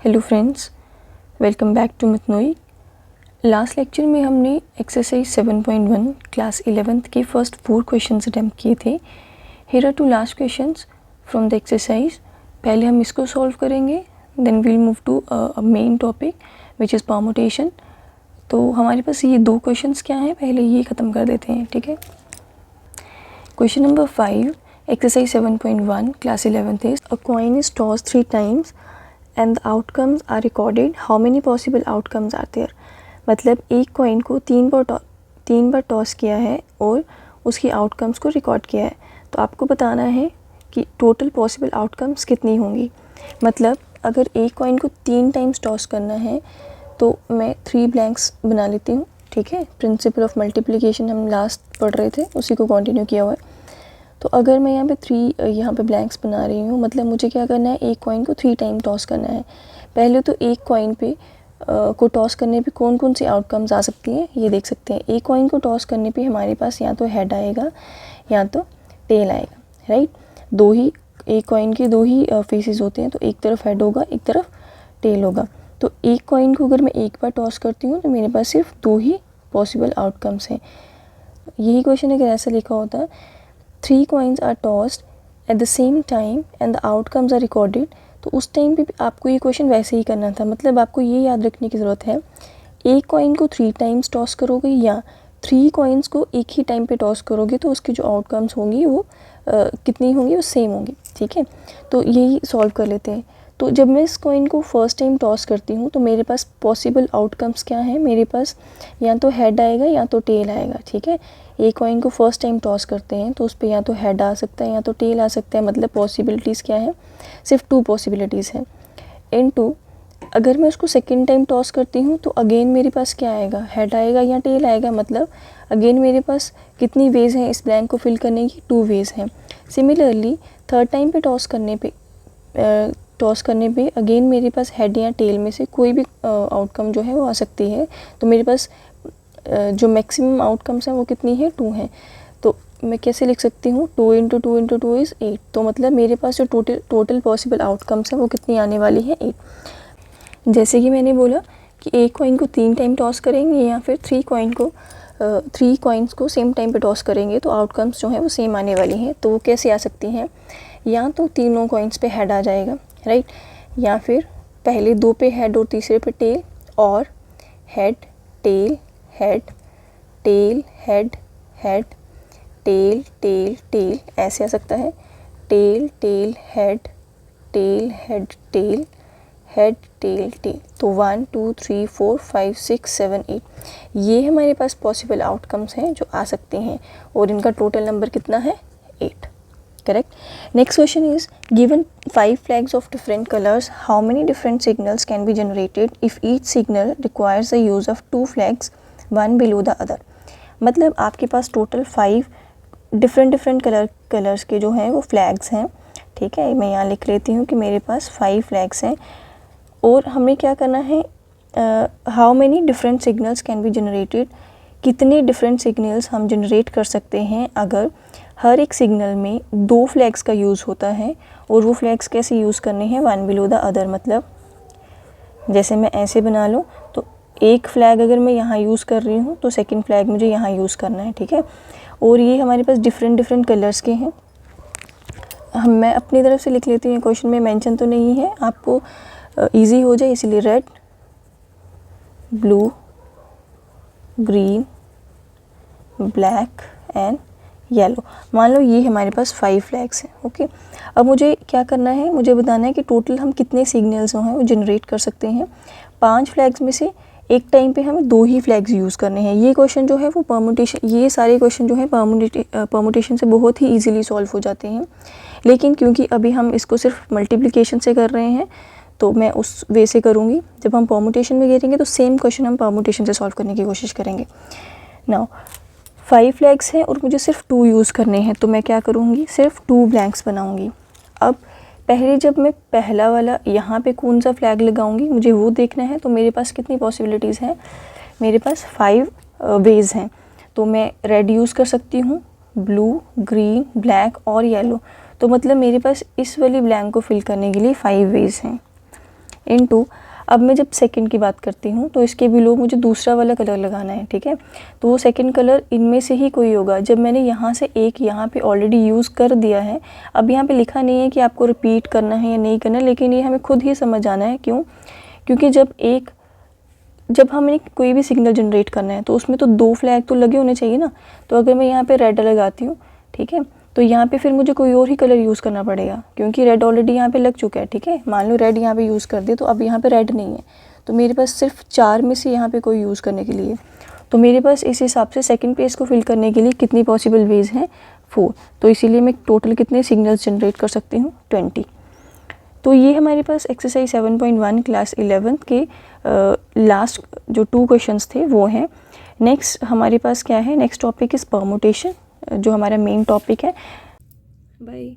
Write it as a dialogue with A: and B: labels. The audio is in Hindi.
A: Hello friends, welcome back to मितनोई। लास्ट लेक्चर में हमने एक्सरसाइज 7.1 क्लास 11th के फर्स्ट 4 क्वेश्चंस अटैम्प्ट किए थे। Here are 2 last questions from the exercise. पहले हम इसको सॉल्व करेंगे, then we'll move to a main topic which is permutation. तो हमारे पास ये 2 क्वेश्चंस क्या हैं, पहले ये ख़त्म कर देते हैं, ठीक है। Question number 5, exercise 7.1 class 11th is a coin is toss 3 times and the outcomes are recorded. How many possible outcomes are there? मतलब एक कॉइन को 3 बार टॉस किया है और उसकी आउटकम्स को रिकॉर्ड किया है, तो आपको बताना है कि टोटल पॉसिबल आउटकम्स कितनी होंगी। मतलब अगर एक कॉइन को 3 टाइम्स टॉस करना है तो मैं 3 ब्लैंक्स बना लेती हूँ, ठीक है। प्रिंसिपल ऑफ मल्टीप्लिकेशन हम लास्ट पढ़ रहे थे, उसी को कंटिन्यू किया हुआ है। तो अगर मैं यहाँ पे 3 यहाँ पे ब्लैंक्स बना रही हूँ, मतलब मुझे क्या करना है, एक कॉइन को 3 टाइम टॉस करना है। पहले तो एक कॉइन पे को टॉस करने पे कौन कौन सी आउटकम्स आ सकती हैं ये देख सकते हैं। एक कॉइन को टॉस करने पे हमारे पास या तो हेड आएगा या तो टेल आएगा, राइट। एक कॉइन के 2 ही फेसेस होते हैं, तो एक तरफ हेड होगा, एक तरफ टेल होगा। तो एक कॉइन को अगर मैं एक बार टॉस करती हूँ तो मेरे पास सिर्फ 2 ही पॉसिबल आउटकम्स हैं। यही क्वेश्चन अगर ऐसा लिखा होता है, 3 coins are tossed at the same time and the outcomes are recorded, तो उस टाइम पे आपको ये क्वेश्चन वैसे ही करना था। मतलब आपको ये याद रखने की ज़रूरत है, एक कॉइन को 3 टाइम्स टॉस करोगे या 3 कॉइन्स को एक ही टाइम पे टॉस करोगे तो उसकी जो आउटकम्स होंगी वो कितनी होंगी, वो सेम होंगी, ठीक है। तो यही सॉल्व कर लेते हैं। तो जब मैं इस कॉइन को फर्स्ट टाइम टॉस करती हूँ तो मेरे पास पॉसिबल आउटकम्स क्या हैं, मेरे पास या तो हेड आएगा या तो टेल आएगा, ठीक है। एक कॉइन को फर्स्ट टाइम टॉस करते हैं तो उस पर या तो हेड आ सकता है या तो टेल आ सकता है। मतलब पॉसिबिलिटीज़ क्या है, सिर्फ 2 पॉसिबिलिटीज़ हैं। इनटू अगर मैं उसको सेकेंड टाइम टॉस करती हूँ तो अगेन मेरे पास क्या आएगा, हेड आएगा या टेल आएगा। मतलब अगेन मेरे पास कितनी वेज हैं इस ब्लैंक को फिल करने की, 2 वेज हैं। सिमिलरली थर्ड टाइम पे टॉस करने पे अगेन मेरे पास हेड या टेल में से कोई भी आउटकम जो है वो आ सकती है। तो मेरे पास जो मैक्सिमम आउटकम्स हैं वो कितनी है, 2 हैं। तो मैं कैसे लिख सकती हूँ, 2 × 2 × 2 इज़ 8। तो मतलब मेरे पास जो टोटल पॉसिबल आउटकम्स हैं वो कितनी आने वाली है, 8। जैसे कि मैंने बोला कि एक कॉइन को 3 टाइम टॉस करेंगे या फिर 3 कॉइन्स को सेम टाइम पे टॉस करेंगे तो आउटकम्स जो है वो सेम आने वाली हैं। तो वो कैसे आ सकती हैं, या तो तीनों कॉइन्स पे हेड आ जाएगा, राइट, या फिर पहले 2 पे हेड और तीसरे पे टेल, और head tail head tail head head tail tail tail, ऐसे आ सकता है। Tail tail head tail head tail head tail tail. तो 1 2 3 4 5 6 7 8 ये हमारे पास पॉसिबल आउटकम्स हैं जो आ सकते हैं, और इनका टोटल नंबर कितना है, 8, correct. Next question is given 5 flags of different colors, how many different signals can be generated if each signal requires the use of 2 flags one below the other। मतलब आपके पास टोटल 5 डिफरेंट कलर्स के जो हैं वो फ्लैग्स हैं, ठीक है। मैं यहाँ लिख लेती हूँ कि मेरे पास 5 फ्लैग्स हैं, और हमें क्या करना है, how many different signals can be generated, कितने डिफरेंट सिग्नल्स हम जनरेट कर सकते हैं अगर हर एक सिग्नल में 2 फ्लैग्स का यूज़ होता है। और वो फ्लैग्स कैसे यूज़ करने हैं, 1 बिलो द अदर। मतलब जैसे मैं ऐसे बना लूँ तो एक फ्लैग अगर मैं यहाँ यूज़ कर रही हूँ तो सेकंड फ्लैग मुझे यहाँ यूज़ करना है, ठीक है। और ये हमारे पास डिफरेंट कलर्स के हैं। मैं अपनी तरफ से लिख लेती हूँ, क्वेश्चन में मेंशन तो नहीं है, आपको इजी हो जाए इसलिए red blue green black and yellow. मान लो ये हमारे पास 5 फ्लैग्स हैं, ओके। अब मुझे क्या करना है, मुझे बताना है कि टोटल हम कितने सिग्नल्स जो हैं वो जनरेट कर सकते हैं। 5 फ्लैग्स में से एक टाइम पे हमें 2 ही फ्लैग्स यूज़ करने हैं। ये क्वेश्चन जो है वो परमुटेशन, ये सारे क्वेश्चन जो है परमुटेशन से बहुत ही ईजिली सॉल्व हो जाते हैं। लेकिन क्योंकि अभी हम इसको सिर्फ मल्टीप्लिकेशन से कर रहे हैं तो मैं उस वे से करूँगी। जब हम परमुटेशन में गिरेंगे तो सेम क्वेश्चन हम परमुटेशन से सॉल्व करने की कोशिश करेंगे। नाउ 5 फ्लैग्स हैं और मुझे सिर्फ 2 यूज़ करने हैं, तो मैं क्या करूँगी, सिर्फ 2 ब्लैंक्स बनाऊँगी। अब पहले जब मैं पहला वाला यहाँ पे कौन सा फ्लैग लगाऊंगी मुझे वो देखना है। तो मेरे पास कितनी पॉसिबिलिटीज़ हैं, मेरे पास 5 वेज हैं। तो मैं रेड यूज़ कर सकती हूँ, ब्लू ग्रीन ब्लैक और येलो। तो मतलब मेरे पास इस वाली ब्लैंक को फिल करने के लिए 5 वेज हैं। इनटू, अब मैं जब सेकंड की बात करती हूँ तो इसके बिलो मुझे दूसरा वाला कलर लगाना है, ठीक है। तो वो सेकंड कलर इनमें से ही कोई होगा। जब मैंने यहाँ से एक यहाँ पे ऑलरेडी यूज़ कर दिया है, अब यहाँ पे लिखा नहीं है कि आपको रिपीट करना है या नहीं करना, लेकिन ये हमें खुद ही समझ आना है। क्यों? क्योंकि जब हमें कोई भी सिग्नल जनरेट करना है तो उसमें तो 2 फ्लैग तो लगे होने चाहिए ना। तो अगर मैं यहाँ पे रेड लगाती हूँ, ठीक है, तो यहाँ पे फिर मुझे कोई और ही कलर यूज़ करना पड़ेगा, क्योंकि रेड ऑलरेडी यहाँ पे लग चुका है, ठीक है। मान लो रेड यहाँ पे यूज़ कर दिया, तो अब यहाँ पे रेड नहीं है, तो मेरे पास सिर्फ 4 में से यहाँ पे कोई यूज़ करने के लिए, तो मेरे पास इस हिसाब से सेकंड पेज को फिल करने के लिए कितनी पॉसिबल वेज हैं? 4। तो इसीलिए मैं टोटल कितने सिग्नल्स जनरेट कर सकती हूँ? 20। तो ये हमारे पास एक्सरसाइज 7.1 क्लास 11 के लास्ट जो 2 क्वेश्चंस थे वो हैं। नेक्स्ट हमारे पास क्या है? नेक्स्ट टॉपिक इज़ परमुटेशन, जो हमारा मेन टॉपिक है। बाय।